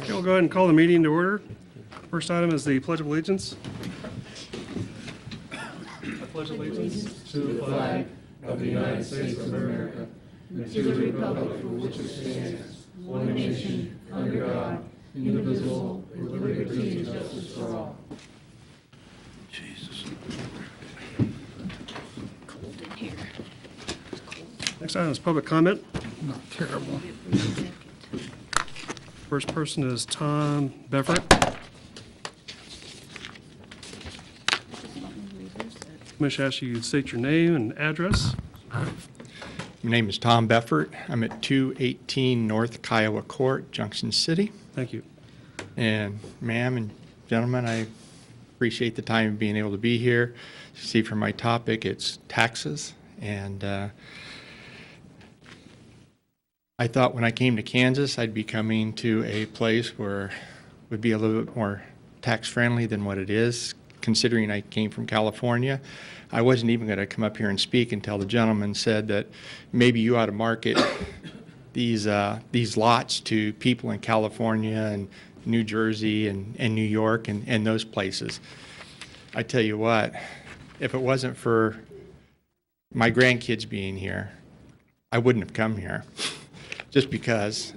Okay, we'll go ahead and call the meeting to order. First item is the Pledge of Allegiance. I pledge allegiance to the flag of the United States of America and to the republic for which it stands, one nation, under God, indivisible, with liberty and justice for all. Jesus. Cold in here. Next item is public comment. Not terrible. First person is Tom Beffert. Commission asks you to state your name and address. My name is Tom Beffert. I'm at 218 North Kiowa Court, Junction City. Thank you. And ma'am and gentlemen, I appreciate the time of being able to be here. You see from my topic, it's taxes. And I thought when I came to Kansas, I'd be coming to a place where it would be a little bit more tax friendly than what it is, considering I came from California. I wasn't even going to come up here and speak until the gentleman said that maybe you ought to market these lots to people in California and New Jersey and New York and those places. I tell you what, if it wasn't for my grandkids being here, I wouldn't have come here. Just because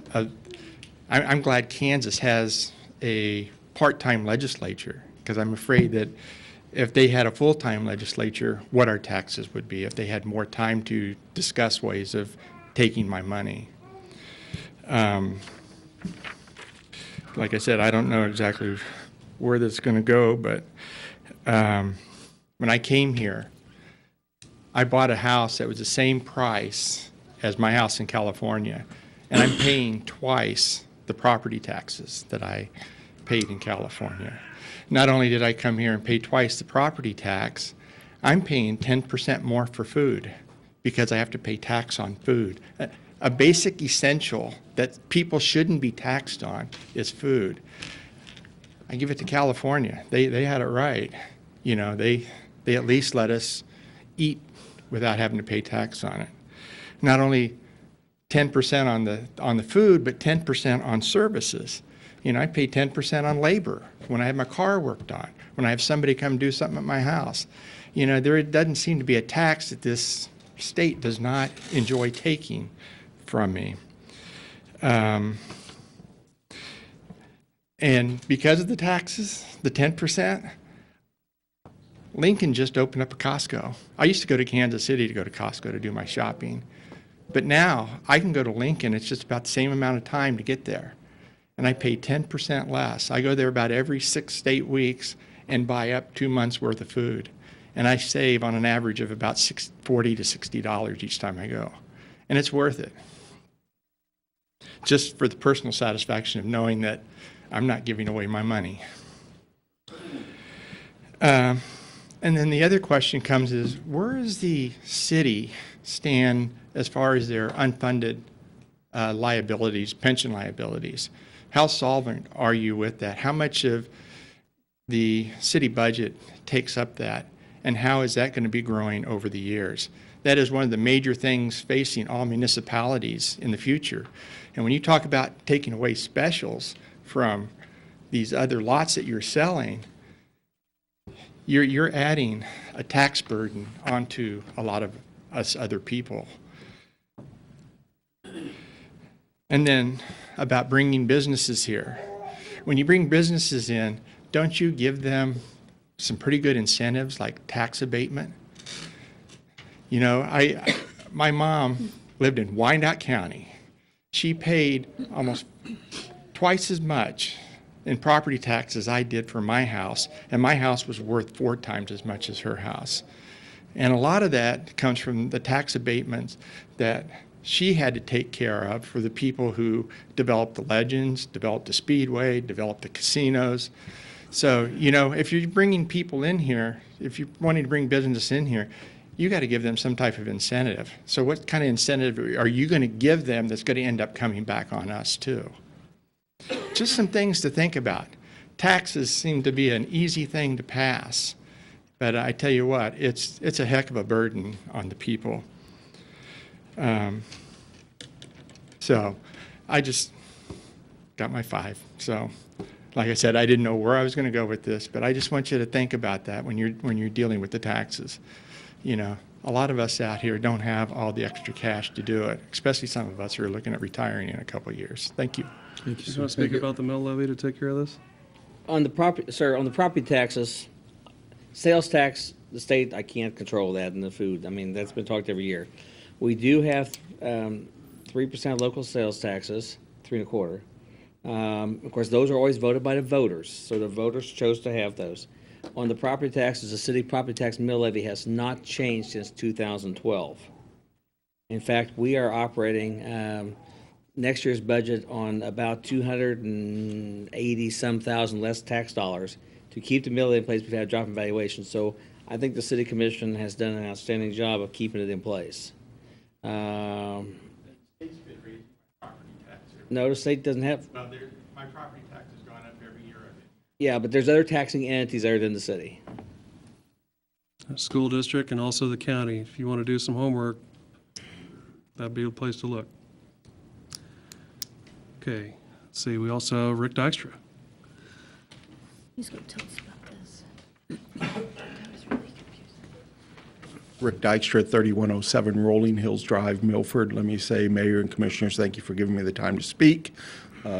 I'm glad Kansas has a part-time legislature, because I'm afraid that if they had a full-time legislature, what our taxes would be if they had more time to discuss ways of taking my money. Like I said, I don't know exactly where this is going to go, but when I came here, I bought a house that was the same price as my house in California, and I'm paying twice the property taxes that I paid in California. Not only did I come here and pay twice the property tax, I'm paying 10% more for food because I have to pay tax on food. A basic essential that people shouldn't be taxed on is food. I give it to California. They had it right. You know, they at least let us eat without having to pay tax on it. Not only 10% on the food, but 10% on services. You know, I pay 10% on labor when I have my car worked on, when I have somebody come do something at my house. You know, there doesn't seem to be a tax that this state does not enjoy taking from me. And because of the taxes, the 10%, Lincoln just opened up a Costco. I used to go to Kansas City to go to Costco to do my shopping. But now I can go to Lincoln. It's just about the same amount of time to get there. And I pay 10% less. I go there about every 6 to 8 weeks and buy up 2 months worth of food. And I save on an average of about $40 to $60 each time I go. And it's worth it. Just for the personal satisfaction of knowing that I'm not giving away my money. And then the other question comes is, where does the city stand as far as their unfunded liabilities, pension liabilities? How solvent are you with that? How much of the city budget takes up that? And how is that going to be growing over the years? That is one of the major things facing all municipalities in the future. And when you talk about taking away specials from these other lots that you're selling, you're adding a tax burden onto a lot of us other people. And then about bringing businesses here. When you bring businesses in, don't you give them some pretty good incentives like tax abatement? You know, my mom lived in Wyandotte County. She paid almost twice as much in property tax as I did for my house, and my house was worth 4 times as much as her house. And a lot of that comes from the tax abatements that she had to take care of for the people who developed the Legends, developed the Speedway, developed the casinos. So, you know, if you're bringing people in here, if you're wanting to bring business in here, you got to give them some type of incentive. So what kind of incentive are you going to give them that's going to end up coming back on us too? Just some things to think about. Taxes seem to be an easy thing to pass, but I tell you what, it's a heck of a burden on the people. So I just got my 5. So, like I said, I didn't know where I was going to go with this, but I just want you to think about that when you're dealing with the taxes. You know, a lot of us out here don't have all the extra cash to do it, especially some of us who are looking at retiring in a couple of years. Thank you. Thank you, You sir. want to speak about the mill levy to take care of this? On the property, sir, on the property taxes, sales tax, the state, I can't control that, and the food, I mean, that's been talked every year. We do have 3% local sales taxes, 3.25. Of course, those are always voted by the voters, so the voters chose to have those. On the property taxes, the city property tax mill levy has not changed since 2012. In fact, we are operating next year's budget on about 280-some thousand less tax dollars to keep the mill levy in place. We've had a drop in valuation, so I think the city commission has done an outstanding job of keeping it in place. No, the state doesn't have. Well, my property tax has gone up every year. Yeah, but there's other taxing entities other than the city. School district and also the county. If you want to do some homework, that'd be a place to look. Okay, let's see, we also have Rick Dijkstra. He's going to tell us about this. I was really confused. Rick Dijkstra, 3107 Rolling Hills Drive, Milford. Let me say, Mayor and Commissioners, thank you for giving me the time to speak.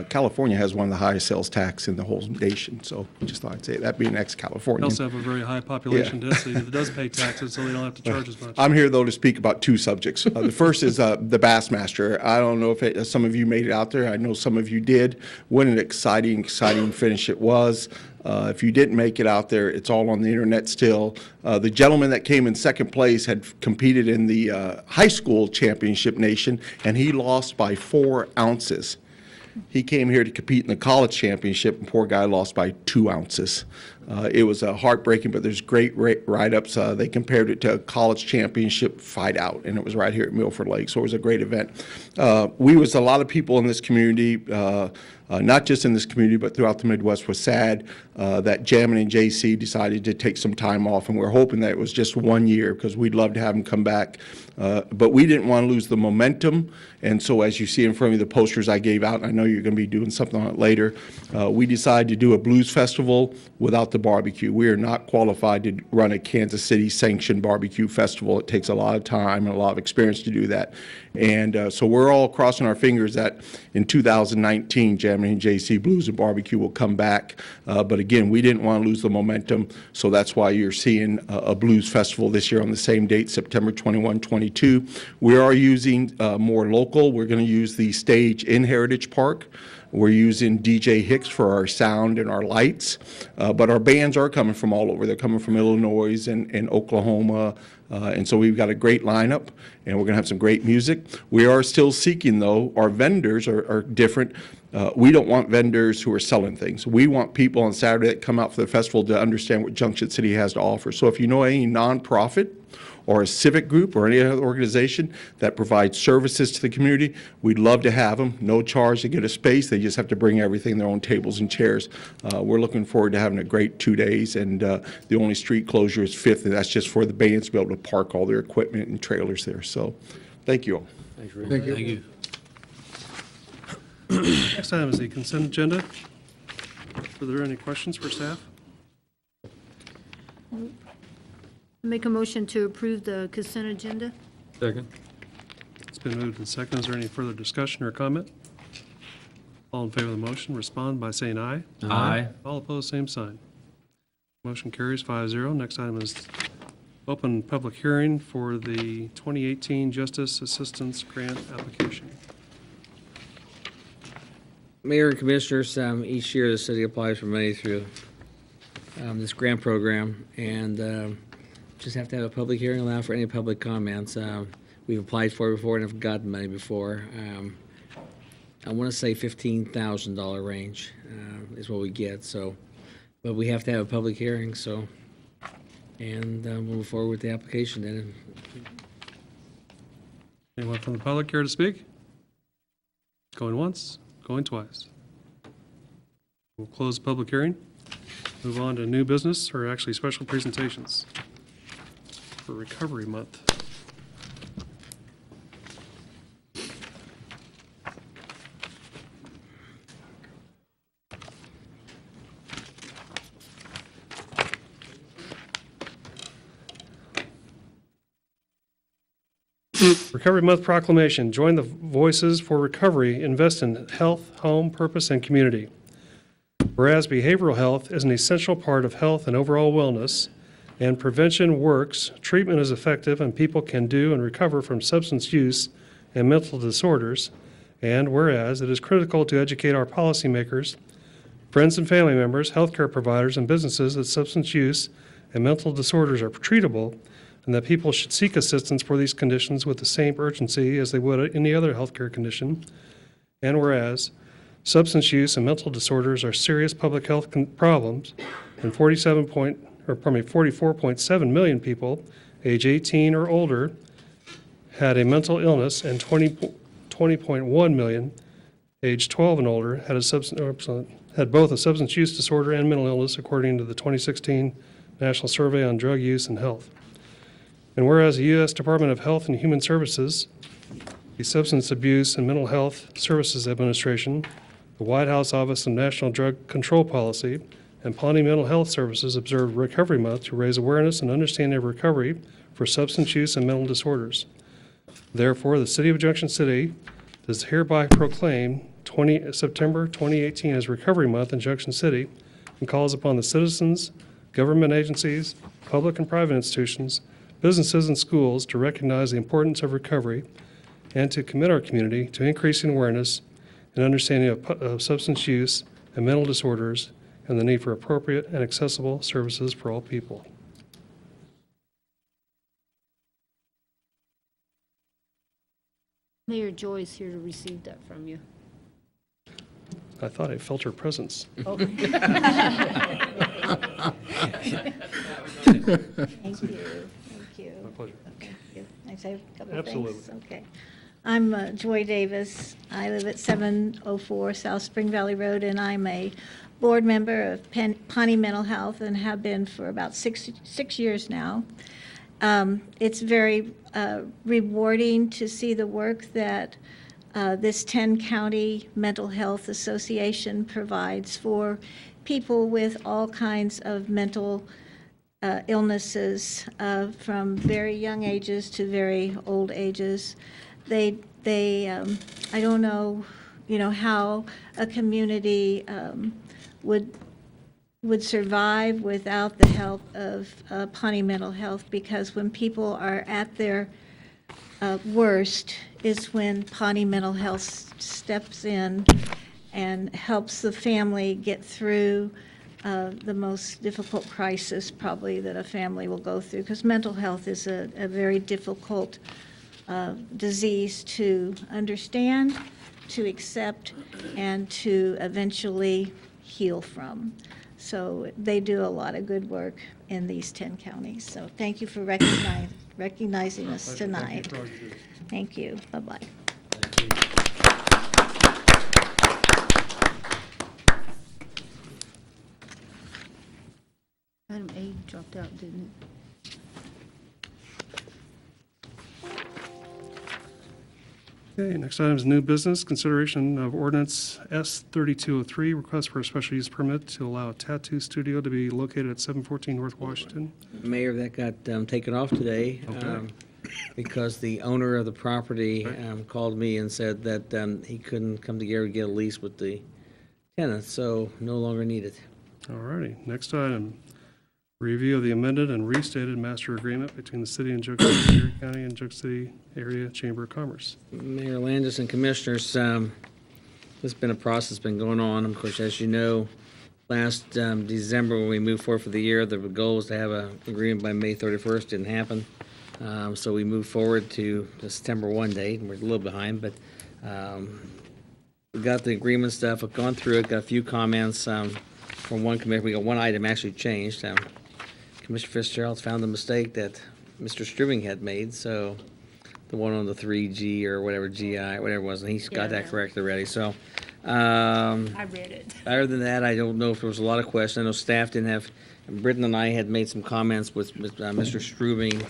California has one of the highest sales tax in the whole nation, so just thought I'd say that, being We ex-Californian. also have a very high population Yeah. density that does pay taxes, so they don't have to charge as much. I'm here, though, to speak about 2 subjects. The first is the Bassmaster. I don't know if some of you made it out there. I know some of you did. What an exciting finish it was. If you didn't make it out there, it's all on the internet still. The gentleman that came in second place had competed in the high school championship nation, and he lost by 4 ounces. He came here to compete in the college championship, and poor guy lost by 2 ounces. It was heartbreaking, but there's great write-ups. They compared it to a college championship fight out, and it was right here at Milford Lake, so it was a great event. We was a lot of people in this community, not just in this community, but throughout the Midwest, was sad that Jammin and JC decided to take some time off, and we're hoping that it was just 1 year, because we'd love to have them come back. But we didn't want to lose the momentum, and so as you see in front of you, the posters I gave out, and I know you're going to be doing something on it later, we decided to do a blues festival without the barbecue. We are not qualified to run a Kansas City sanctioned barbecue festival. It takes a lot of time and a lot of experience to do that. And so we're all crossing our fingers that in 2019, Jammin and JC Blues and Barbecue will come back. But again, we didn't want to lose the momentum, so that's why you're seeing a blues festival this year on the same date, September 21, 22. We are using more local. We're going to use the stage in Heritage Park. We're using DJ Hicks for our sound and our lights, but our bands are coming from all over. They're coming from Illinois and Oklahoma, and so we've got a great lineup, and we're going to have some great music. We are still seeking, though, our vendors are different. We don't want vendors who are selling things. We want people on Saturday that come out for the festival to understand what Junction City has to offer. So if you know any nonprofit or a civic group or any other organization that provides services to the community, we'd love to have them. No charge to get a space. They just have to bring everything, their own tables and chairs. We're looking forward to having a great 2 days, and the only street closure is 5th, and that's just for the bands to be able to park all their equipment and trailers there. So thank you all. Thank you. Next item is the consent agenda. Are there any questions for staff? Make a motion to approve the consent agenda? Second. It's been moved and seconded. Is there any further discussion or comment? All in favor of the motion, respond by saying aye. Aye. All opposed, same sign. Motion carries 5-0. Next item is open public hearing for the 2018 Justice Assistance Grant application. Mayor and Commissioners, each year the city applies for money through this grant program, and just have to have a public hearing, allow for any public comments. We've applied for it before and have gotten money before. I want to say $15,000 range is what we get. So, but we have to have a public hearing. So, and we'll move forward with the application then. Anyone from the public here to speak? Going once, going twice. We'll close the public hearing. Move on to new business, or actually special presentations for Recovery Month. Recovery Month Proclamation. Join the voices for recovery. Invest in health, home, purpose, and community. Whereas behavioral health is an essential part of health and overall wellness, and prevention works, treatment is effective, and people can do and recover from substance use and mental disorders. And whereas it is critical to educate our policymakers, friends and family members, healthcare providers, and businesses that substance use and mental disorders are treatable, and that people should seek assistance for these conditions with the same urgency as they would any other healthcare condition. And whereas substance use and mental disorders are serious public health problems, and 44.7 million people age 18 or older had a mental illness, and 20.1 million age 12 and older had both a substance use disorder and mental illness, according to the 2016 National Survey on Drug Use and Health. And whereas the U.S. Department of Health and Human Services, the Substance Abuse and Mental Health Services Administration, the White House Office of National Drug Control Policy, and Pawnee Mental Health Services observed Recovery Month to raise awareness and understanding of recovery for substance use and mental disorders. Therefore, the City of Junction City does hereby proclaim September 2018 as Recovery Month in Junction City, and calls upon the citizens, government agencies, public and private institutions, businesses, and schools to recognize the importance of recovery and to commit our community to increasing awareness and understanding of substance use and mental disorders, and the need for appropriate and accessible services for all people. Mayor Joy's here to receive that from you. I thought I felt her presence. Oh. Thank you. Thank you. My pleasure. Okay. Can I say a couple of Absolutely. things? Okay. I'm Joy Davis. I live at 704 South Spring Valley Road, and I'm a board member of Pawnee Mental Health and have been for about six years now. It's very rewarding to see the work that this 10-county mental health association provides for people with all kinds of mental illnesses, from very young ages to very old ages. I don't know, how a community would survive without the help of Pawnee Mental Health, because when people are at their worst is when Pawnee Mental Health steps in and helps the family get through the most difficult crisis probably that a family will go through, because mental health is a very difficult disease to understand, to accept, and to eventually heal from. So they do a lot of good work in these 10 counties. So thank you for recognizing us tonight. Thank you. Bye-bye. Item A dropped out, didn't it? Okay, next item is new business, consideration of ordinance S3203, request for a special use permit to allow a tattoo studio to be located at 714 North Washington. Mayor, that got taken off today because the owner of the property called me and said that he couldn't come together and get a lease with the tenant, so no longer needed. All righty, next item, review of the amended and restated master agreement between the city and Junction City, Erie County, and Junction City Area Chamber of Commerce. Mayor Landis and Commissioners, this has been a process been going on. Of course, as you know, last December when we moved forward for the year, the goal was to have an agreement by May 31st. Didn't happen. So we moved forward to the September 1 date, and we're a little behind, but we got the agreement stuff. I've gone through it, got a few comments from one committee. We got one item actually changed. Commissioner Fitzgerald found the mistake that Mr. Strubing had made, so the one on the 3G or whatever, GI, whatever it was, and he's got that corrected already. So I read it. other than that, I don't know if there was a lot of questions. I know staff didn't have, Britton and I had made some comments with Mr. Strubing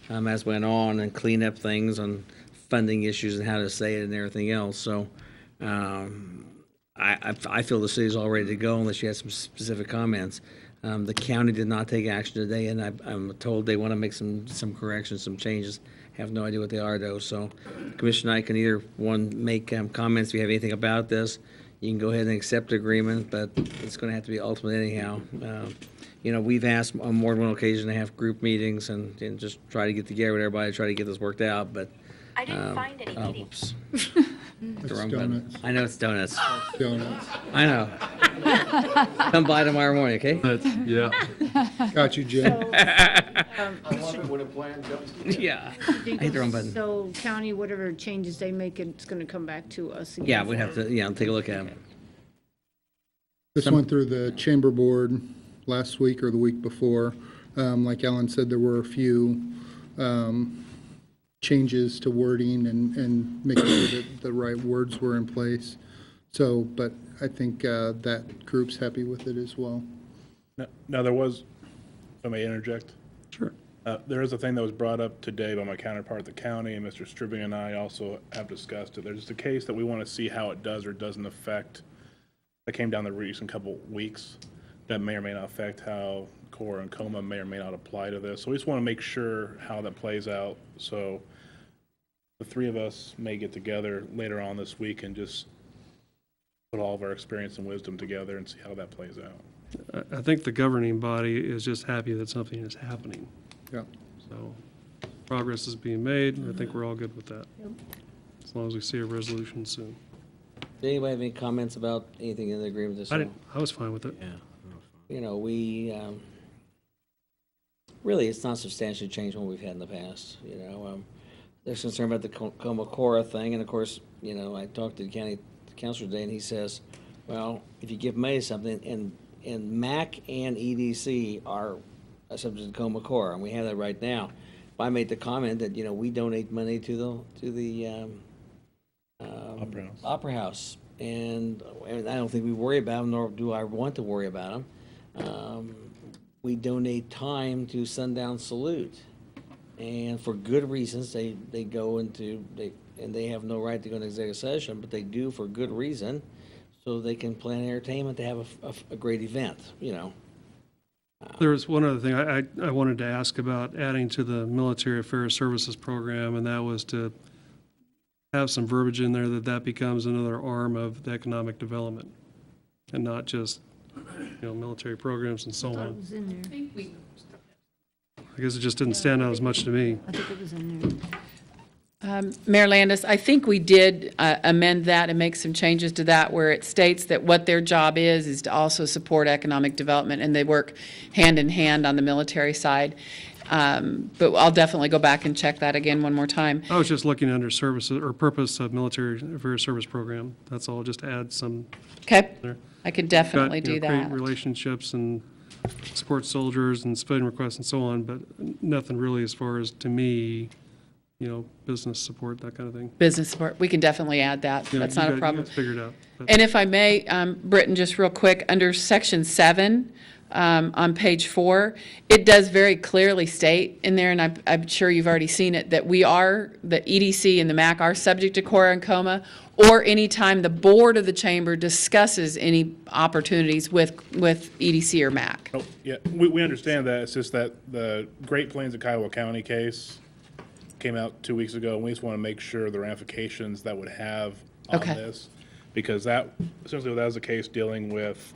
as went on and clean up things on funding issues and how to say it and everything else. So I feel the city's all ready to go unless you have some specific comments. The county did not take action today, and I'm told they want to make some corrections, some changes have no idea what they are, though. So Commissioner and I can either, one, make comments if you have anything about this. You can go ahead and accept the agreement, but it's going to have to be ultimate anyhow. We've asked on more than one occasion to have group meetings and just try to get together with everybody to try to get this worked out, but. I didn't find any meetings. Oops. The wrong button. donuts. I know it's donuts. Donuts. I know. Come by tomorrow morning, okay? Yeah. Got you, Jim. Yeah. I hit the wrong button. So county, whatever changes they make, it's gonna come back to us again. Yeah, we'd have to, take a look at them. This went through the chamber board last week or the week before. Like Alan said, there were a few changes to wording and making sure that the right words were in place. So, but I think that group's happy with it as well. Now, there was, if I may interject, Sure. there is a thing that was brought up today by my counterpart at the county, and Mr. Stribbing and I also have discussed it. There's a case that we want to see how it does or doesn't affect, that came down the recent couple weeks, that may or may not affect how core and coma may or may not apply to this. So we just want to make sure how that plays out. So the three of us may get together later on this week and just put all of our experience and wisdom together and see how that plays out. I think the governing body is just happy that something is happening. Yeah. So progress is being made. I think we're all good with that. As long as we see a resolution soon. Does anybody have any comments about anything in the agreement this time? I was fine with it. We, really, it's not substantially changed from what we've had in the past, There's concern about the Coma-Cora thing, and of course, I talked to the county councilor today, and he says, well, if you give money to something, and MAC and EDC are subject to Coma-Cora, and we have that right now. I made the comment that, we donate money to the Opera House, and I don't think we worry about them, nor do I want to worry about them. We donate time to Sundown Salute, and for good reasons, they go into, and they have no right to go into executive session, but they do for good reason, so they can plan entertainment to have a great event, There was one other thing I wanted to ask about adding to the Military Affairs Services Program, and that was to have some verbiage in there that becomes another arm of the economic development and not just, military programs and so It on. was in there. I guess it just didn't stand out as much to me. I think it was in there. Mayor Landis, I think we did amend that and make some changes to that where it states that what their job is to also support economic development, and they work hand in hand on the military side. But I'll definitely go back and check that again one more time. I was just looking under services or purpose of Military Affairs Service Program. That's all, just add some Okay? there. I can definitely do Create that. relationships and support soldiers and civilian requests and so on, but nothing really as far as, to me, business support, that kind of thing. Business support, we can definitely add that. Yeah, That's you not a guys- problem. You guys figured out. But- And if I may, Britton, just real quick, under Section 7, on page 4, it does very clearly state in there, and I'm sure you've already seen it, that the EDC and the MAC are subject to Cora and Coma, or anytime the board of the chamber discusses any opportunities with EDC or MAC. Oh, yeah, we understand that. It's just that the Great Plains of Kiowa County case came out 2 weeks ago, and we just want to make sure the ramifications that would have on Okay. this. Because essentially that was a case dealing with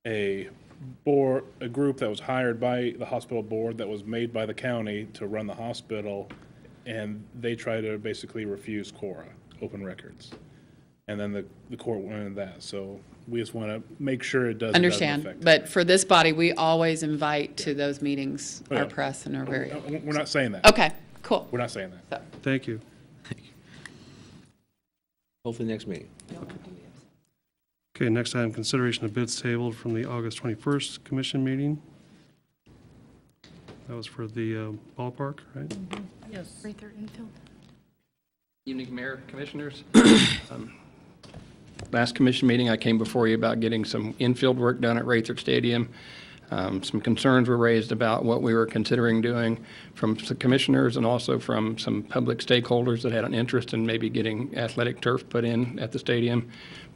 a group that was hired by the hospital board that was made by the county to run the hospital, and they try to basically refuse Cora, open records. And then the court went into that. So we just want to make sure it doesn't Understand, affect. but for this body, we always invite to those meetings Oh, our yeah. press and our very, We're not saying that. okay, cool. We're not saying that. Thank you. Hopefully next meeting. Okay, next item, consideration of bids tabled from the August 21st commission meeting. That was for the ballpark, right? Yes. Evening, Mayor, Commissioners. Last commission meeting, I came before you about getting some infield work done at Rather Stadium. Some concerns were raised about what we were considering doing from the commissioners and also from some public stakeholders that had an interest in maybe getting athletic turf put in at the stadium.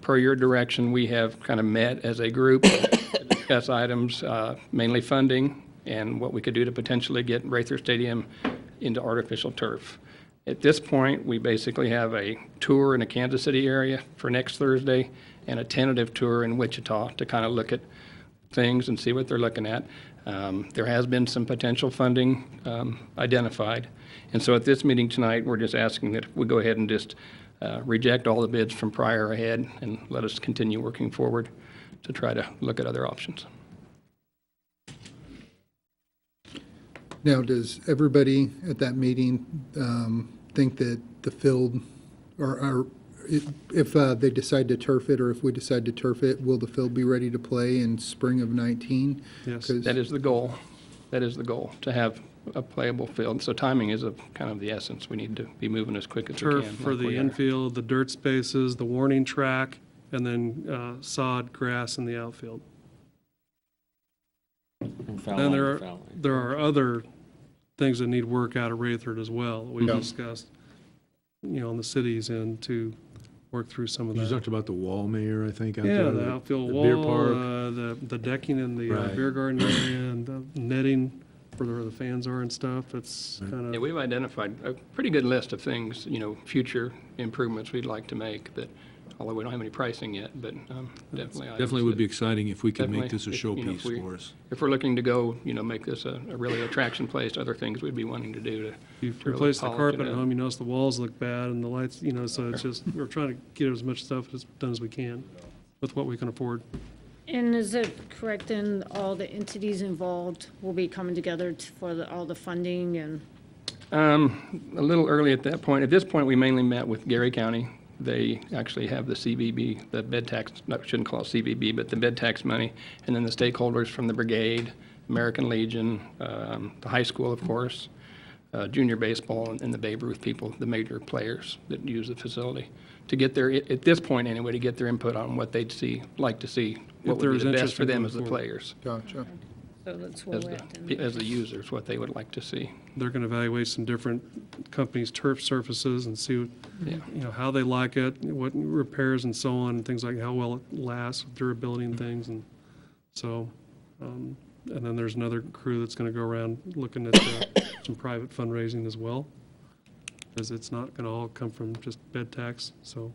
Per your direction, we have kind of met as a group to discuss items, mainly funding and what we could do to potentially get Rather Stadium into artificial turf. At this point, we basically have a tour in the Kansas City area for next Thursday and a tentative tour in Wichita to kind of look at things and see what they're looking at. There has been some potential funding identified. And so at this meeting tonight, we're just asking that we go ahead and just reject all the bids from prior ahead and let us continue working forward to try to look at other options. Now, does everybody at that meeting think that the field, or if they decide to turf it, or if we decide to turf it, will the field be ready to play in spring of 19? Yes. That is the goal. That is the goal, to have a playable field. So timing is kind of the essence. We need to be moving as quick as we can. Turf for like the we are. infield, the dirt spaces, the warning track, and then sod, grass in the outfield. And foul Then line, there foul line. there are other things that need work out of Rayford as well, that we discussed, on the cities end to work through some of You that. talked about the wall, Mayor, I think, out Yeah, there. the outfield the wall, beer park. the decking in the Right. beer garden area, and the netting where the fans are and stuff. It's kind Yeah, of, we've identified a pretty good list of things, future improvements we'd like to make that, although we don't have any pricing yet, but definitely. items Definitely would that- be exciting if we could make definitely, this a if, showpiece for us. If we're looking to go, make this a really attraction place, other things we'd be wanting to do to. you to really replace the polish carpet it at up. home, you notice the walls look bad and the lights, so it's just, we're trying to get as much stuff done as we can with what we can afford. And is it correct then, all the entities involved will be coming together for all the funding and? A little early at that point. At this point, we mainly met with Gary County. They actually have the CVB, the bed tax, I shouldn't call it CVB, but the bed tax money, and then the stakeholders from the brigade, American Legion, the high school, of course, junior baseball, and the Babe Ruth people, the major players that use the facility, to get their, at this point anyway, to get their input on what they'd like to see, what would there's be the best interest for in them going as the forward. players, Gotcha. So that's where as we're at then. as the users, what they would like to see. They're going to evaluate some different companies' turf surfaces and see, Yeah. how they like it, what repairs and so on, things like how well it lasts, durability and things. And so, and then there's another crew that's going to go around looking at some private fundraising as well, because it's not going to all come from just bed tax. So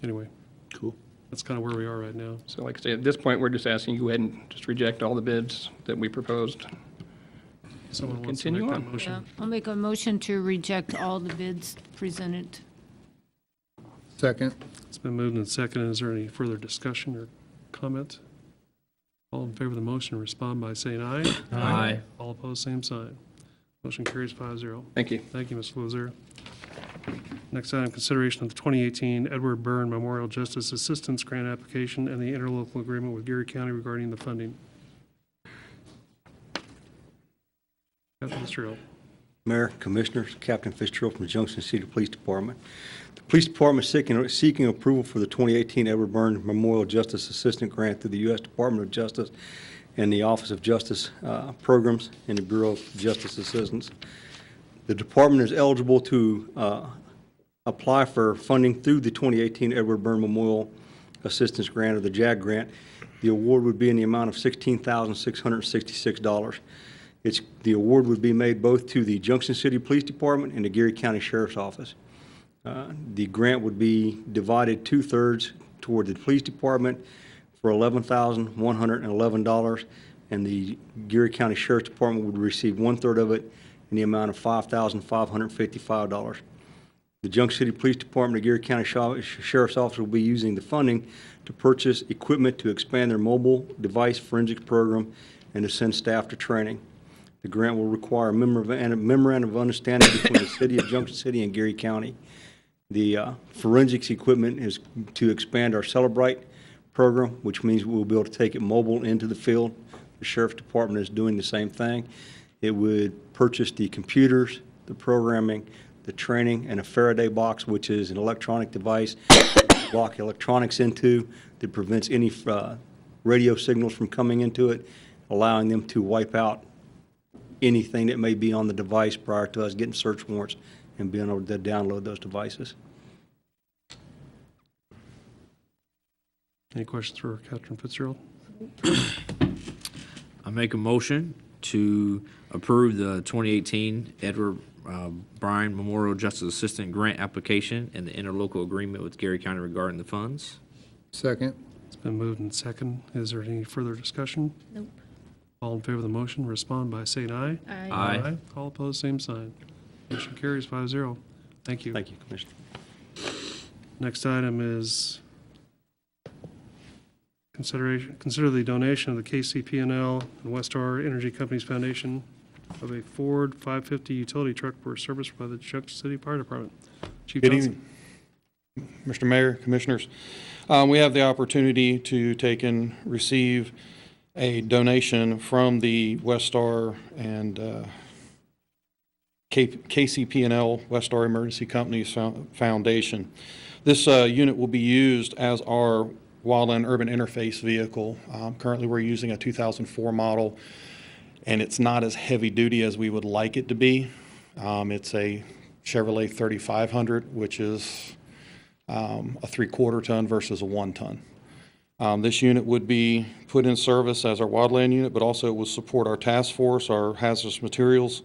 anyway, Cool. that's kind of where we are right now. So like I say, at this point, we're just asking you go ahead and just reject all the bids that we proposed. Someone wants to Continue make that on. motion. Yeah, I'll make a motion to reject all the bids presented. Second. It's been moved and seconded. Is there any further discussion or comment? All in favor of the motion, respond by saying aye. Aye. All opposed, same sign. Motion carries 5-0. Thank you. Thank you, Mr. Lozier. Next item, consideration of the 2018 Edward Byrne Memorial Justice Assistance Grant Application and the interlocal agreement with Geary County regarding the funding. Captain Fitzgerald. Mayor, Commissioners, Captain Fitzgerald from the Junction City Police Department. The Police Department is seeking approval for the 2018 Edward Byrne Memorial Justice Assistant Grant through the U.S. Department of Justice and the Office of Justice Programs and the Bureau of Justice Assistance. The department is eligible to apply for funding through the 2018 Edward Byrne Memorial Assistance Grant, or the JAG grant. The award would be in the amount of $16,666. The award would be made both to the Junction City Police Department and the Geary County Sheriff's Office. The grant would be divided 2/3 toward the Police Department for $11,111, and the Geary County Sheriff's Department would receive 1/3 of it in the amount of $5,555. The Junction City Police Department and Geary County Sheriff's Office will be using the funding to purchase equipment to expand their mobile device forensics program and to send staff to training. The grant will require a memorandum of understanding between the City of Junction City and Geary County. The forensics equipment is to expand our Celebrite program, which means we'll be able to take it mobile into the field. The Sheriff's Department is doing the same thing. It would purchase the computers, the programming, the training, and a Faraday box, which is an electronic device to block electronics into that prevents any radio signals from coming into it, allowing them to wipe out anything that may be on the device prior to us getting search warrants and being able to download those devices. Any questions for Captain Fitzgerald? I make a motion to approve the 2018 Edward Bryan Memorial Justice Assistant Grant application and the interlocal agreement with Geary County regarding the funds. Second. It's been moved and second. Is there any further discussion? Nope. All in favor of the motion, respond by saying aye. Aye. Aye. All opposed, same sign. Motion carries 5-0. Thank you. Thank you, Commissioner. Next item is consider the donation of the KCP&L and Westar Energy Companies Foundation of a Ford 550 utility truck for service by the Junction City Fire Department. Chief Good Johnson. evening, Mr. Mayor, Commissioners. We have the opportunity to take and receive a donation from the Westar and KCP&L Westar Emergency Companies Foundation. This unit will be used as our wildland urban interface vehicle. Currently, we're using a 2004 model, and it's not as heavy duty as we would like it to be. It's a Chevrolet 3500, which is a 3/4 ton versus a 1 ton. This unit would be put in service as our wildland unit, but also it will support our task force, our hazardous materials,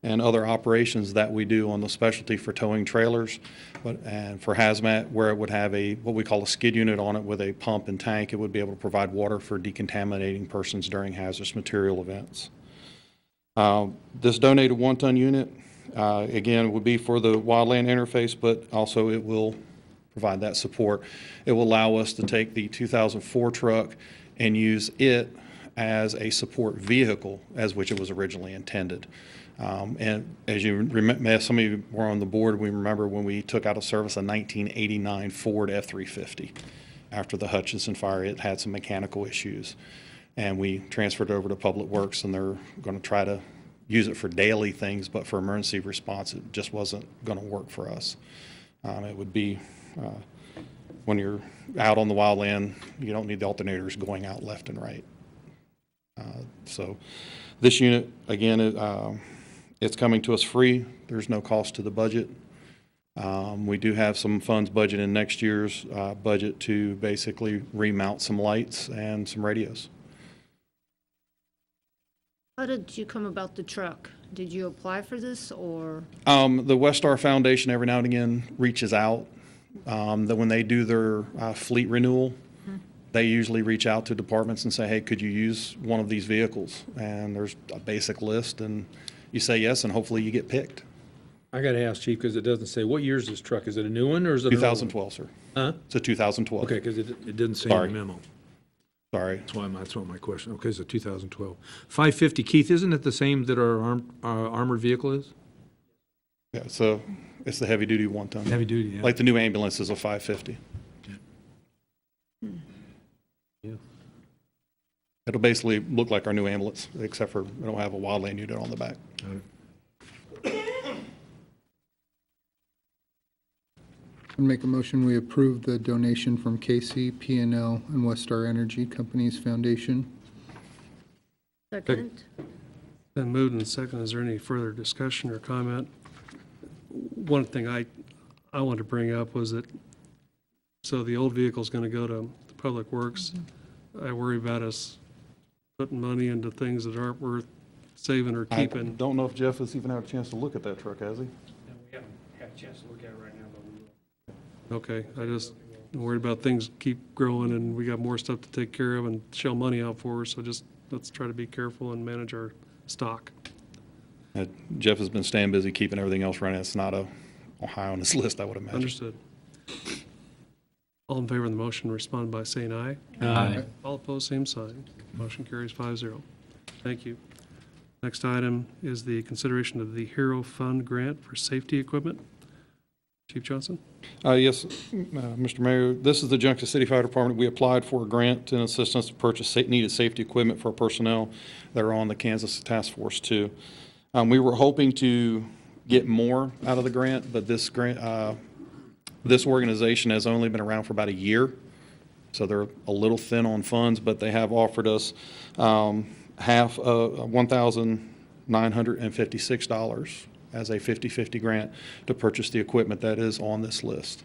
and other operations that we do on the specialty for towing trailers, and for hazmat, where it would have what we call a skid unit on it with a pump and tank. It would be able to provide water for decontaminating persons during hazardous material events. This donated 1-ton unit, again, would be for the wildland interface, but also it will provide that support. It will allow us to take the 2004 truck and use it as a support vehicle as which it was originally intended. And as you remember, as some of you were on the board, we remember when we took out of service a 1989 Ford F-350. After the Hutchinson fire, it had some mechanical issues. And we transferred it over to Public Works, and they're going to try to use it for daily things, but for emergency response, it just wasn't going to work for us. It would be, when you're out on the wildland, you don't need the alternators going out left and right. So this unit, again, it's coming to us free. There's no cost to the budget. We do have some funds budgeted in next year's budget to basically remount some lights and some radios. How did you come about the truck? Did you apply for this, or? The Westar Foundation every now and again reaches out. That when they do their fleet renewal, they usually reach out to departments and say, hey, could you use one of these vehicles? And there's a basic list, and you say yes, and hopefully you get picked. I got to ask, Chief, because it doesn't say, what year is this truck? Is it a new one or is it? 2012, sir. Huh? It's a 2012. Okay, because it didn't say in Sorry. the memo. Sorry. That's what my question. Okay, it's a 2012. 550, Keith, isn't it the same that our armored vehicle is? Yeah, so it's the heavy-duty 1-ton. Heavy duty, yeah. Like the new ambulance is a 550. Yeah. It'll basically look like our new ambulance, except for we don't have a wildland unit on the back. I'd make a motion, we approve the donation from KCP&L and Westar Energy Companies Foundation. Second. Been moved and second. Is there any further discussion or comment? One thing I wanted to bring up was that, so the old vehicle's going to go to Public Works. I worry about us putting money into things that aren't worth saving or I keeping. don't know if Jeff has even had a chance to look at that truck, has he? No, we haven't had a chance to look at it right now, but we will. Okay, I just worried about things keep growing and we got more stuff to take care of and shell money out for, so just let's try to be careful and manage our stock. Jeff has been staying busy keeping everything else running. It's not high on his list, I would imagine. Understood. All in favor of the motion, respond by saying aye. Aye. All opposed, same sign. Motion carries 5-0. Thank you. Next item is the consideration of the Hero Fund grant for safety equipment. Chief Johnson? Yes, Mr. Mayor, this is the Junction City Fire Department. We applied for a grant and assistance to purchase needed safety equipment for personnel that are on the Kansas Task Force 2. We were hoping to get more out of the grant, but this grant, this organization has only been around for about a year, so they're a little thin on funds, but they have offered us half of $1,956 as a 50-50 grant to purchase the equipment that is on this list.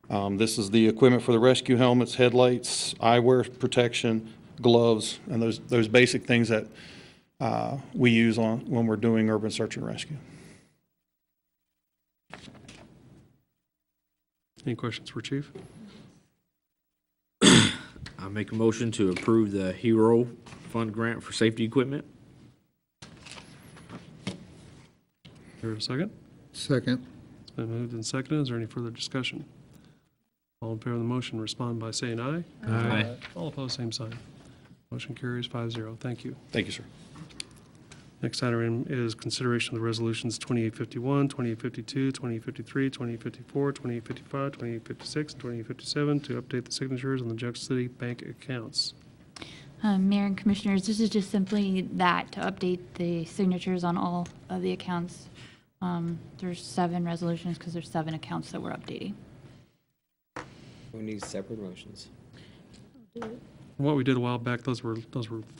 This is the equipment for the rescue helmets, headlights, eyewear protection, gloves, and those basic things that we use when we're doing urban search and rescue. Any questions for Chief? I make a motion to approve the Hero Fund grant for safety equipment. Here a second? Second. It's been moved and seconded. Is there any further discussion? All in favor of the motion, respond by saying aye. Aye. All opposed, same sign. Motion carries 5-0. Thank you. Thank you, sir. Next item is consideration of the resolutions 2851, 2852, 2853, 2854, 2855, 2856, and 2857 to update the signatures on the Junction City bank accounts. Mayor and Commissioners, this is just simply that, to update the signatures on all of the accounts. There's 7 resolutions because there's 7 accounts that we're updating. We need separate motions. What we did a while back, those were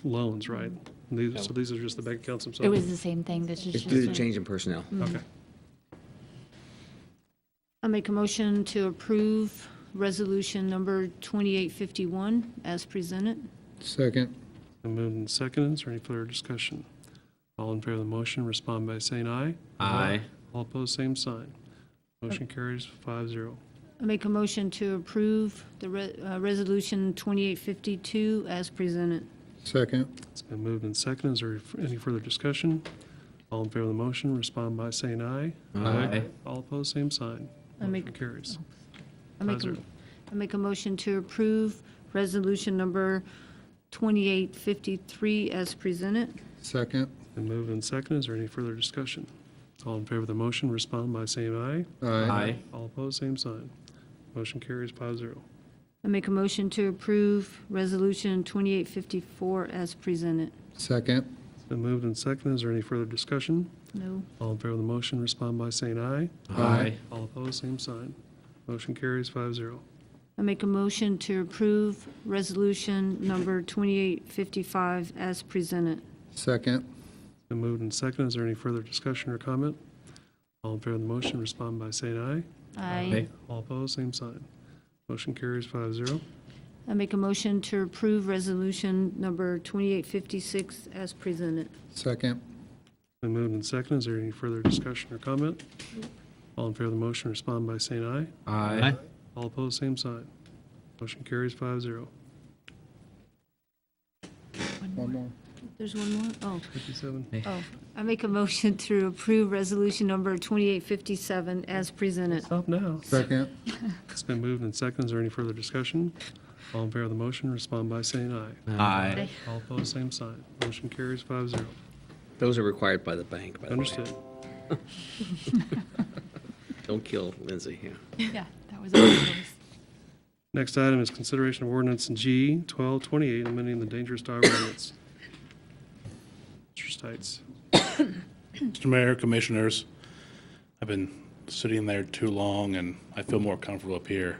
loans, right? So these are just the bank accounts themselves? It was the same thing. This is It's just due to a- change in personnel. Okay. I make a motion to approve resolution number 2851 as presented. Second. Been moved and seconded. Is there any further discussion? All in favor of the motion, respond by saying aye. Aye. All opposed, same sign. Motion carries 5-0. I make a motion to approve the resolution 2852 as presented. Second. It's been moved and seconded. Is there any further discussion? All in favor of the motion, respond by saying aye. Aye. All opposed, same sign. I make- Motion carries. I make a motion to approve resolution number 2853 as presented. Second. Been moved and seconded. Is there any further discussion? All in favor of the motion, respond by saying aye. Aye. All opposed, same sign. Motion carries 5-0. I make a motion to approve resolution 2854 as presented. Second. It's been moved and seconded. Is there any further discussion? No. All in favor of the motion, respond by saying aye. Aye. All opposed, same sign. Motion carries 5-0. I make a motion to approve resolution number 2855 as presented. Second. It's been moved and seconded. Is there any further discussion or comment? All in favor of the motion, respond by saying aye. Aye. All opposed, same sign. Motion carries 5-0. I make a motion to approve resolution number 2856 as presented. Second. Been moved and seconded. Is there any further discussion or comment? All in favor of the motion, respond by saying aye. Aye. All opposed, same sign. Motion carries 5-0. One more. There's one more? Oh. 57. Oh. I make a motion to approve resolution number 2857 as presented. Stop now. Second. It's been moved and seconded. Is there any further discussion? All in favor of the motion, respond by saying aye. Aye. All opposed, same sign. Motion carries 5-0. Those are required by the bank, by the way. Understood. Don't kill Lindsay, yeah. Yeah, that was our choice. Next item is consideration of ordinance G 1228, amending the dangerous dog ordinance. Mr. Stites. Mr. Mayor, Commissioners, I've been sitting there too long, and I feel more comfortable up here.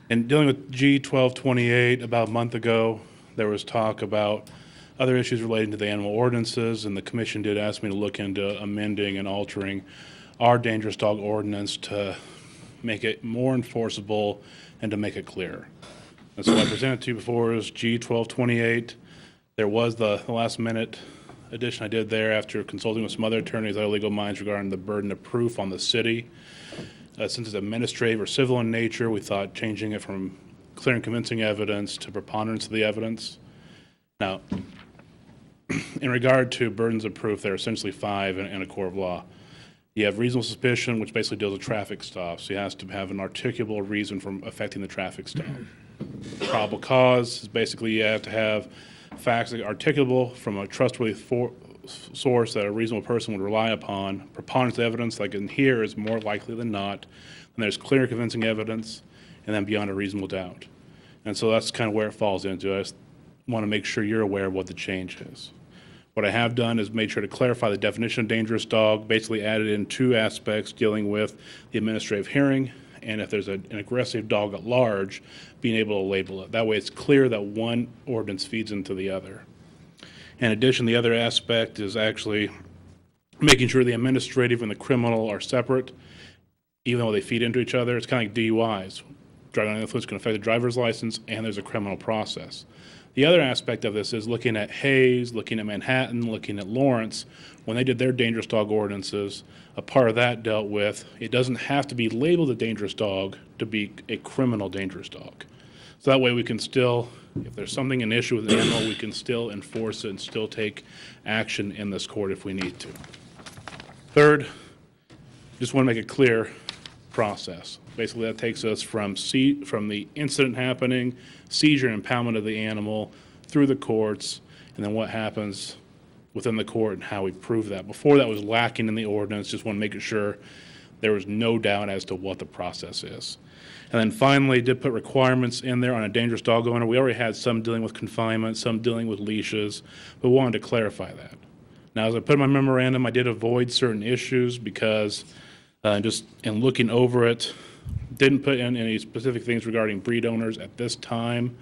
In dealing with G 1228, about a month ago, there was talk about other issues relating to the animal ordinances, and the commission did ask me to look into amending and altering our dangerous dog ordinance to make it more enforceable and to make it clearer. And so I presented to you before is G 1228. There was the last minute addition I did there after consulting with some other attorneys, other legal minds regarding the burden of proof on the city. Since it's administrative or civil in nature, we thought changing it from clear and convincing evidence to preponderance of the evidence. Now, in regard to burdens of proof, there are essentially 5 in a court of law. You have reasonable suspicion, which basically deals with traffic stops. You has to have an articulable reason for affecting the traffic stop. Probable cause is basically you have to have facts that are articulable from a trustworthy source that a reasonable person would rely upon. Preponderance of evidence, like in here, is more likely than not. And there's clear and convincing evidence, and then beyond a reasonable doubt. And so that's kind of where it falls into. I just want to make sure you're aware of what the change is. What I have done is made sure to clarify the definition of dangerous dog, basically added in 2 aspects dealing with the administrative hearing, and if there's an aggressive dog at large, being able to label it. That way it's clear that one ordinance feeds into the other. In addition, the other aspect is actually making sure the administrative and the criminal are separate, even though they feed into each other. It's kind of like DUIs. Driving under the influence can affect the driver's license, and there's a criminal process. The other aspect of this is looking at Hayes, looking at Manhattan, looking at Lawrence. When they did their dangerous dog ordinances, a part of that dealt with, it doesn't have to be labeled a dangerous dog to be a criminal dangerous dog. So that way we can still, if there's something, an issue with an animal, we can still enforce it and still take action in this court if we need to. Third, just want to make a clear process. Basically, that takes us from the incident happening, seizure and impoundment of the animal, through the courts, and then what happens within the court and how we prove that. Before, that was lacking in the ordinance. Just want to make sure there was no doubt as to what the process is. And then finally, did put requirements in there on a dangerous dog owner. We already had some dealing with confinement, some dealing with leashes, but wanted to clarify that. Now, as I put in my memorandum, I did avoid certain issues because just in looking over it, didn't put in any specific things regarding breed owners at this time,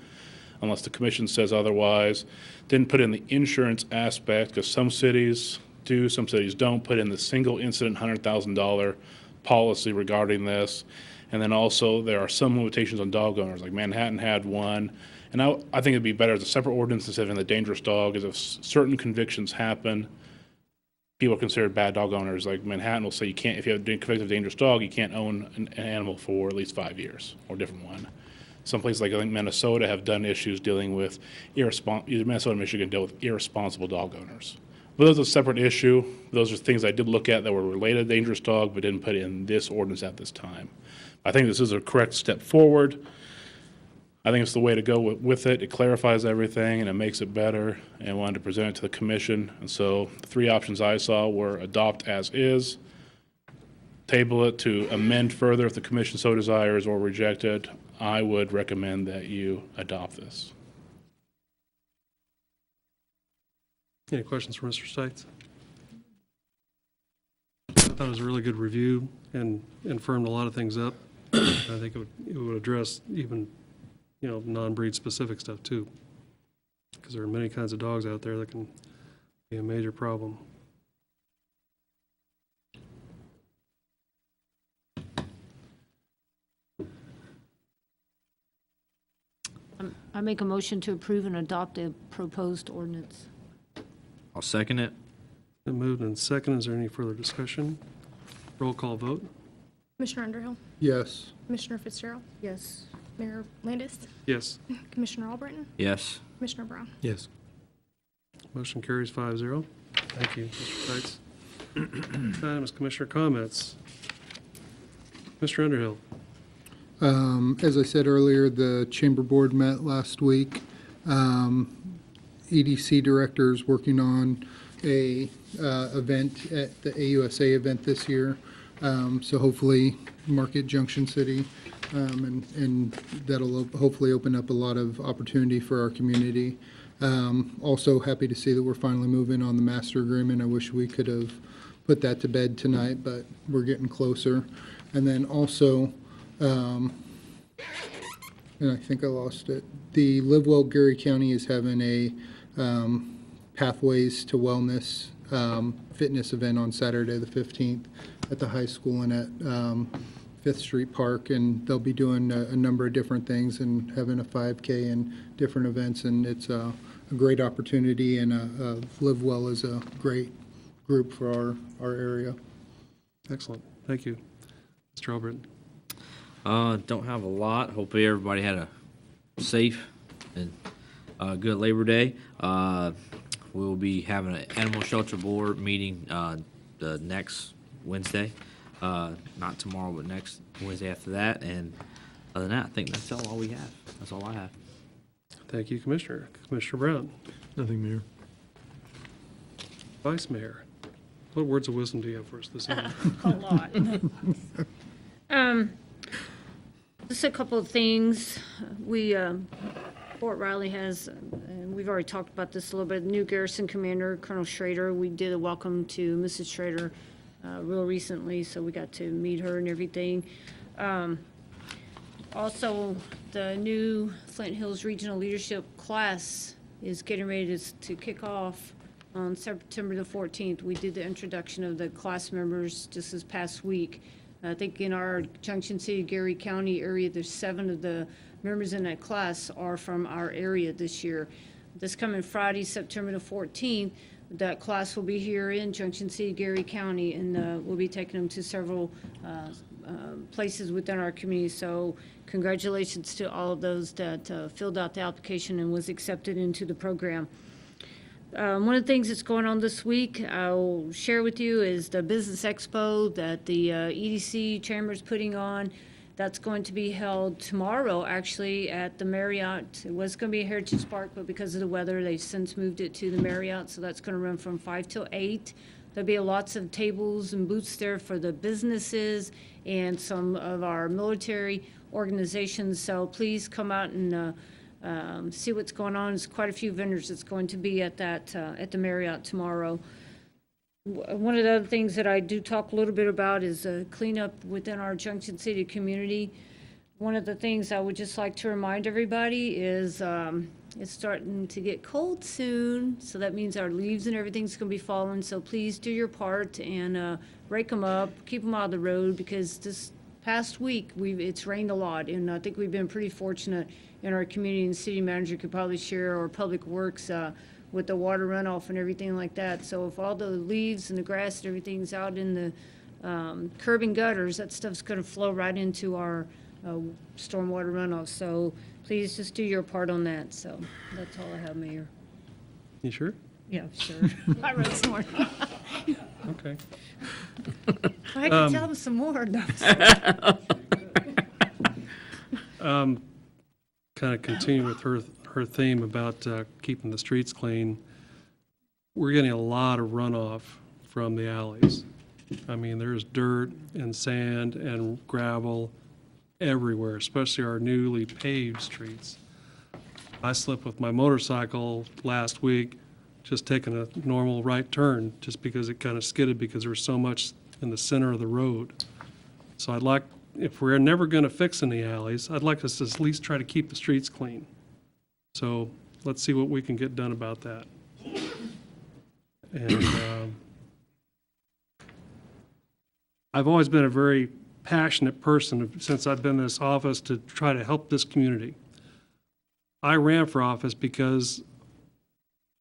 unless the commission says otherwise. Didn't put in the insurance aspect, because some cities do, some cities don't. Put in the single incident $100,000 policy regarding this. And then also there are some limitations on dog owners, like Manhattan had one. And I think it'd be better as a separate ordinance instead of in the dangerous dog, is if certain convictions happen, people are considered bad dog owners. Like Manhattan will say you can't, if you have been convicted of a dangerous dog, you can't own an animal for at least 5 years, or a different one. Some places like I think Minnesota have done issues dealing with either Minnesota and Michigan deal with irresponsible dog owners. But those are a separate issue. Those are things I did look at that were related to dangerous dog, but didn't put in this ordinance at this time. I think this is a correct step forward. I think it's the way to go with it. It clarifies everything and it makes it better, and wanted to present it to the commission. And so the three options I saw were adopt as is, table it to amend further if the commission so desires, or reject it. I would recommend that you adopt this. Any questions for Mr. Stites? I thought it was a really good review and firmed a lot of things up. I think it would address even, non-breed specific stuff too, because there are many kinds of dogs out there that can be a major problem. I make a motion to approve and adopt the proposed ordinance. I'll second it. Been moved and second. Is there any further discussion? Roll call vote. Commissioner Underhill? Yes. Commissioner Fitzgerald? Yes. Mayor Landis? Yes. Commissioner Albritton? Yes. Commissioner Brown? Yes. Motion carries 5-0. Thank you, Mr. Stites. Time is commissioner comments. Mr. Underhill. As I said earlier, the Chamber Board met last week. EDC director is working on a event at the AUSA event this year. So hopefully market Junction City, and that'll hopefully open up a lot of opportunity for our community. Also happy to see that we're finally moving on the master agreement. I wish we could have put that to bed tonight, but we're getting closer. And then also, and I think I lost it, the Live Well Geary County is having a Pathways to Wellness fitness event on Saturday the 15th at the high school and at 5th Street Park, and they'll be doing a number of different things and having a 5K and different events, and it's a great opportunity, and Live Well is a great group for our area. Excellent. Thank you. Mr. Albritton. Don't have a lot. Hopefully everybody had a safe and good Labor Day. We'll be having an animal shelter board meeting the next Wednesday. Not tomorrow, but next Wednesday after that. And other than that, I think that's all we have. That's all I have. Thank you, Commissioner. Commissioner Brown. Nothing, Mayor. Vice Mayor. What words of wisdom do you have for us this evening? A lot. Just a couple of things. Fort Riley has, and we've already talked about this a little bit, new garrison commander, Colonel Schrader. We did a welcome to Mrs. Schrader real recently, so we got to meet her and everything. Also, the new Flint Hills Regional Leadership class is getting ready to kick off on September the 14th. We did the introduction of the class members just this past week. I think in our Junction City, Geary County area, there's 7 of the members in that class are from our area this year. This coming Friday, September the 14th, that class will be here in Junction City, Gary County, and we'll be taking them to several places within our community. So congratulations to all of those that filled out the application and was accepted into the program. One of the things that's going on this week, I'll share with you, is the Business Expo that the EDC Chamber is putting on. That's going to be held tomorrow, actually, at the Marriott. It was going to be Heritage Park, but because of the weather, they've since moved it to the Marriott, so that's going to run from 5 till 8. There'll be lots of tables and booths there for the businesses and some of our military organizations, so please come out and see what's going on. There's quite a few vendors that's going to be at that at the Marriott tomorrow. One of the other things that I do talk a little bit about is cleanup within our Junction City community. One of the things I would just like to remind everybody is it's starting to get cold soon, so that means our leaves and everything's going to be falling. So please do your part and rake them up, keep them out of the road, because this past week it's rained a lot, and I think we've been pretty fortunate in our community, and city manager could probably share, or public works, with the water runoff and everything like that. So if all the leaves and the grass and everything's out in the curb and gutters, that stuff's going to flow right into our stormwater runoff. So please just do your part on that. So that's all I have, Mayor. You sure? Yeah, sure. I wrote some more. Okay. I can tell them some more. No. Kind of continue with her theme about keeping the streets clean. We're getting a lot of runoff from the alleys. I mean, there's dirt and sand and gravel everywhere, especially our newly paved streets. I slipped with my motorcycle last week, just taking a normal right turn, just because it kind of skidded because there was so much in the center of the road. So I'd like, if we're never going to fix any alleys, I'd like us to at least try to keep the streets clean. So let's see what we can get done about that. And I've always been a very passionate person since I've been in this office to try to help this community. I ran for office because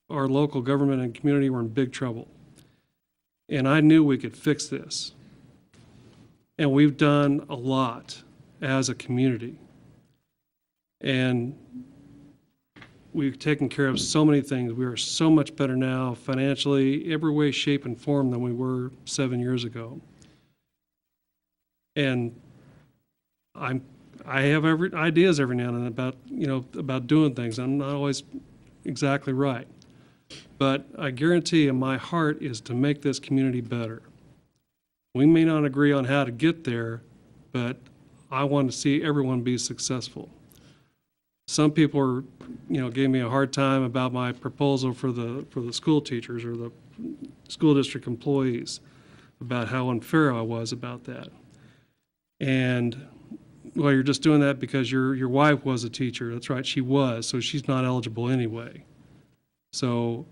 our local government and community were in big trouble. And I knew we could fix this. And we've done a lot as a community. And we've taken care of so many things. We are so much better now financially, every way, shape, and form than we were 7 years ago. And I have ideas every now and then about, about doing things. I'm not always exactly right. But I guarantee you, my heart is to make this community better. We may not agree on how to get there, but I want to see everyone be successful. Some people are, gave me a hard time about my proposal for the school teachers or the school district employees, about how unfair I was about that. And, well, you're just doing that because your wife was a teacher. That's right, she was, so she's not eligible anyway. So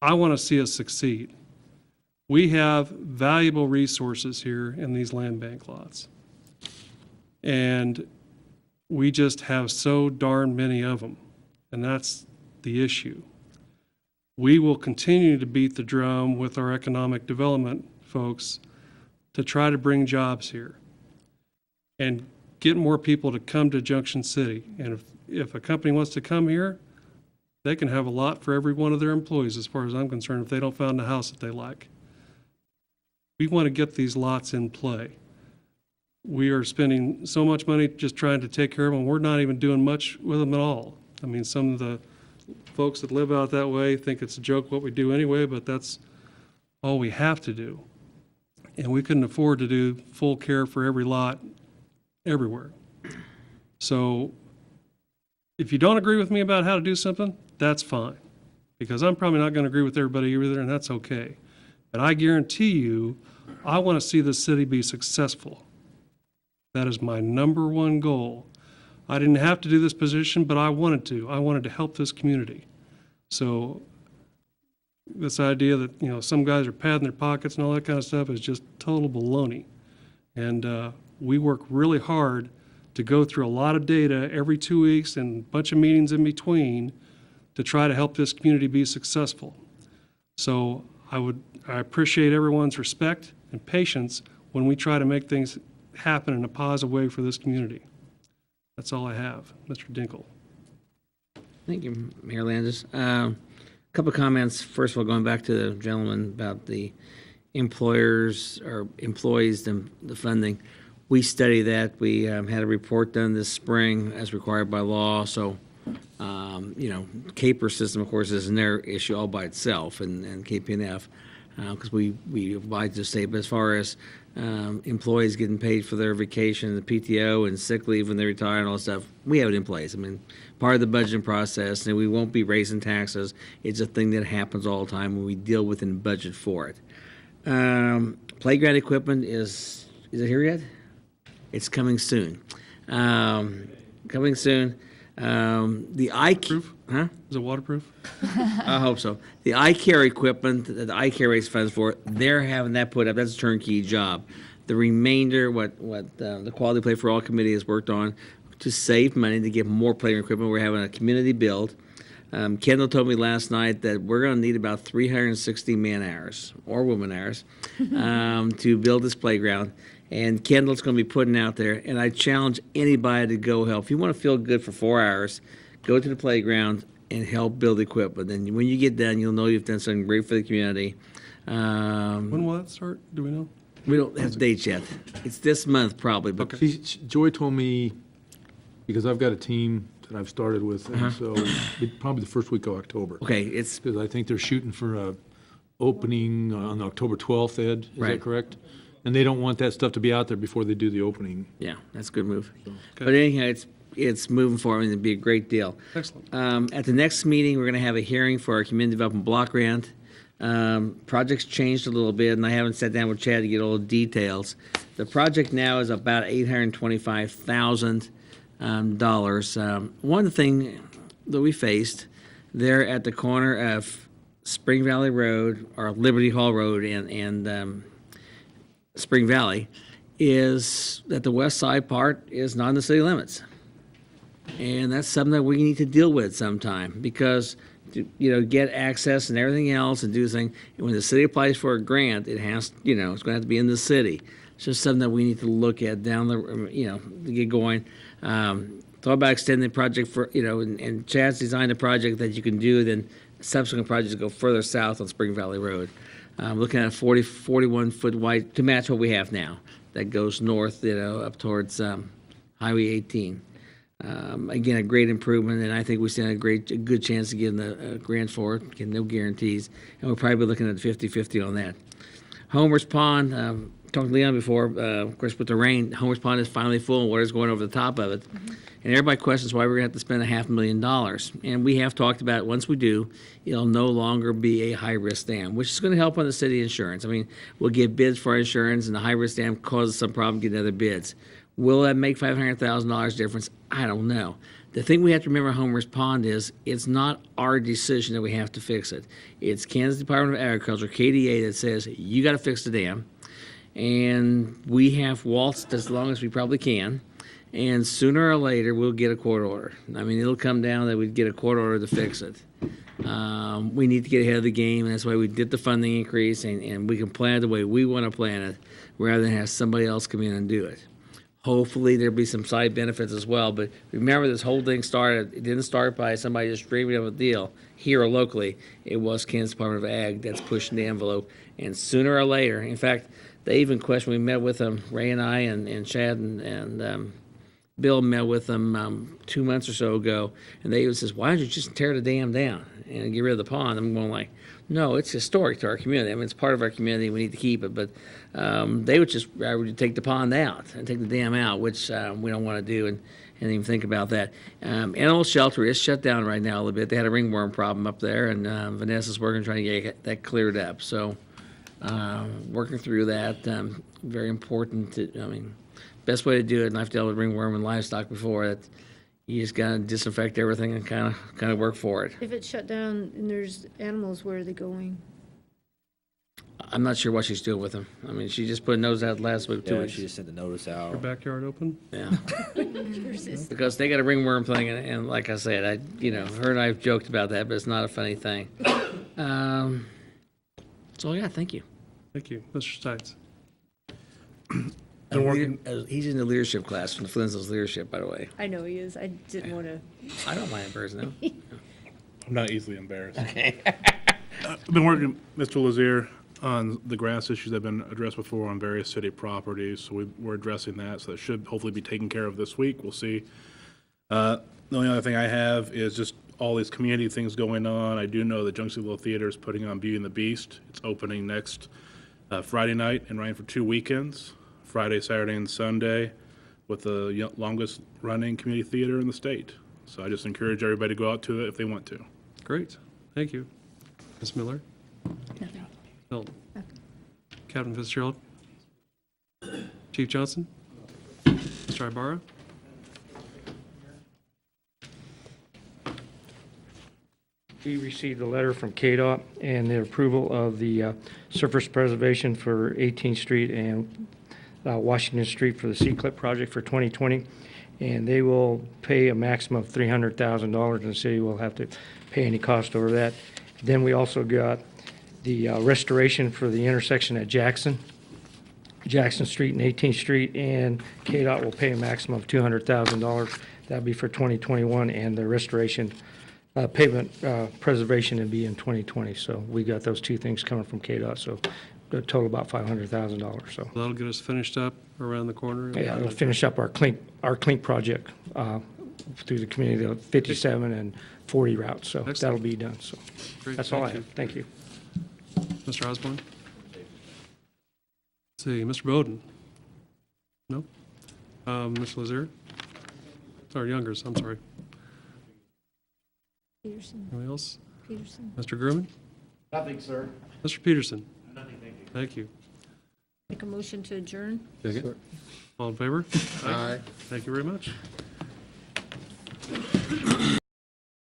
I want to see us succeed. We have valuable resources here in these land bank lots. And we just have so darn many of them, and that's the issue. We will continue to beat the drum with our economic development folks to try to bring jobs here and get more people to come to Junction City. And if a company wants to come here, they can have a lot for every one of their employees, as far as I'm concerned, if they don't find a house that they like. We want to get these lots in play. We are spending so much money just trying to take care of them. We're not even doing much with them at all. I mean, some of the folks that live out that way think it's a joke what we do anyway, but that's all we have to do. And we couldn't afford to do full care for every lot everywhere. So if you don't agree with me about how to do something, that's fine, because I'm probably not going to agree with everybody either, and that's okay. But I guarantee you, I want to see the city be successful. That is my number one goal. I didn't have to do this position, but I wanted to. I wanted to help this community. So this idea that, some guys are padding their pockets and all that kind of stuff is just total baloney. And we work really hard to go through a lot of data every 2 weeks and a bunch of meetings in between to try to help this community be successful. So I appreciate everyone's respect and patience when we try to make things happen in a positive way for this community. That's all I have. Mr. Dinkle. Thank you, Mayor Landis. Couple of comments. First of all, going back to the gentleman about the employers or employees, the funding. We study that. We had a report done this spring as required by law. So, CAPER system, of course, isn't their issue all by itself, and KPNF, because we abide to state. But as far as employees getting paid for their vacation, the PTO and sick leave when they retire and all that stuff, we have it in place. I mean, part of the budgeting process, and we won't be raising taxes. It's a thing that happens all the time when we deal with and budget for it. Playground equipment is it here yet? It's coming soon. Coming soon. The Proof? huh? Is it waterproof? I hope so. The eye care equipment that the eye care raise funds for, they're having that put up. That's a turnkey job. The remainder, what the Quality Play for All Committee has worked on to save money to get more playground equipment. We're having a community build. Kendall told me last night that we're going to need about 360 man-hours or woman-hours to build this playground. And Kendall's going to be putting out there, and I challenge anybody to go help. If you want to feel good for 4 hours, go to the playground and help build equipment. And when you get done, you'll know you've done something great for the community. When will that start? Do we know? We don't have dates yet. It's this month probably. But Joy told me, because I've got a team that I've started with, and so probably the first week of October. Okay, it's because I think they're shooting for a opening on October 12th, Ed, is Right. that correct? And they don't want that stuff to be out there before they do the opening. Yeah, that's a good move. But anyhow, it's moving forward, and it'd be a great deal. Excellent. At the next meeting, we're going to have a hearing for our community development block grant. Project's changed a little bit, and I haven't sat down with Chad to get all the details. The project now is about $825,000. One thing that we faced there at the corner of Spring Valley Road, or Liberty Hall Road, and Spring Valley, is that the west side part is not in the city limits. And that's something that we need to deal with sometime, because to, get access and everything else and do things, and when the city applies for a grant, it has, it's going to have to be in the city. It's just something that we need to look at down the, to get going. Thought about extending the project for, and Chad's designed a project that you can do, then subsequent projects go further south on Spring Valley Road. Looking at a 41-foot wide, to match what we have now, that goes north, up towards Highway 18. Again, a great improvement, and I think we stand a good chance of getting the grant for it. Again, no guarantees, and we'll probably be looking at 50-50 on that. Homer's Pond, talked to Leon before, of course, with the rain, Homer's Pond is finally full, and water's going over the top of it. Mm-hmm. And everybody questions why we're going to have to spend $500,000. And we have talked about it. Once we do, it'll no longer be a high-risk dam, which is going to help on the city insurance. I mean, we'll get bids for our insurance, and the high-risk dam causes some problem getting other bids. Will that make $500,000 difference? I don't know. The thing we have to remember Homer's Pond is it's not our decision that we have to fix it. It's Kansas Department of Agriculture, KDA, that says you got to fix the dam. And we have waltzed as long as we probably can. And sooner or later, we'll get a court order. I mean, it'll come down that we'd get a court order to fix it. We need to get ahead of the game, and that's why we did the funding increase, and we can plan it the way we want to plan it, rather than have somebody else come in and do it. Hopefully, there'll be some side benefits as well, but remember, this whole thing started, it didn't start by somebody just dreaming of a deal here or locally. It was Kansas Department of Ag that's pushing the envelope, and sooner or later, in fact, they even questioned, we met with them, Ray and I, and Chad and Bill met with them 2 months or so ago, and they even says, why don't you just tear the dam down and get rid of the pond? I'm going like, no, it's historic to our community. I mean, it's part of our community. We need to keep it. But they would just rather take the pond out and take the dam out, which we don't want to do and even think about that. Animal shelter is shut down right now a little bit. They had a ringworm problem up there, and Vanessa's working trying to get that cleared up. So working through that, very important. Best way to do it, and I've dealt with ringworm and livestock before, that you just got to disinfect everything and kind of work for it. If it's shut down and there's animals, where are they going? I'm not sure what she's doing with them. I mean, she just put a notice out last week, 2 Yeah, weeks. she just sent the notice out. Your backyard open? Yeah. Because they got a ringworm thing, and like I said, her and I have joked about that, but it's not a funny thing. That's all I got. Thank you. Thank you. Mr. Stites. He's in the leadership class from the Flintstones leadership, by the way. I know he is. I didn't want to. I don't mind embarrassing him. I'm not easily embarrassed. I've been working, Mr. Lazier, on the grass issues that have been addressed before on various city properties, so we're addressing that, so that should hopefully be taken care of this week. We'll see. The only other thing I have is just all these community things going on. I do know that Junction Theater is putting on Beauty and the Beast. It's opening next Friday night and running for 2 weekends, Friday, Saturday, and Sunday, with the longest running community theater in the state. So I just encourage everybody to go out to it if they want to. Great. Thank you. Ms. Miller? Nothing. Milton? Captain Fitzgerald? Chief Johnson? Mr. Ibarra? We received a letter from KDOT and their approval of the surface preservation for 18th Street and Washington Street for the C-Clip project for 2020. And they will pay a maximum of $300,000, and the city will have to pay any cost over that. Then we also got the restoration for the intersection at Jackson Street and 18th Street, and KDOT will pay a maximum of $200,000. That'll be for 2021, and the restoration pavement preservation will be in 2020. So we got those two things coming from KDOT, so a total about $500,000. So That'll get us finished up around the corner. yeah, it'll finish up our clink project through the community, the 57 and 40 routes. So Excellent. that'll be done. So Great, that's all I thank you. have. Thank you. Mr. Osborne? Let's see, Mr. Bowden? No? Mr. Lazier? Or Youngers, I'm sorry. Peterson. Anyone else? Peterson. Mr. Grumman? Nothing, sir. Mr. Peterson? Nothing, thank you. Thank you. Make a motion to adjourn. All in favor? Aye. Thank you very much.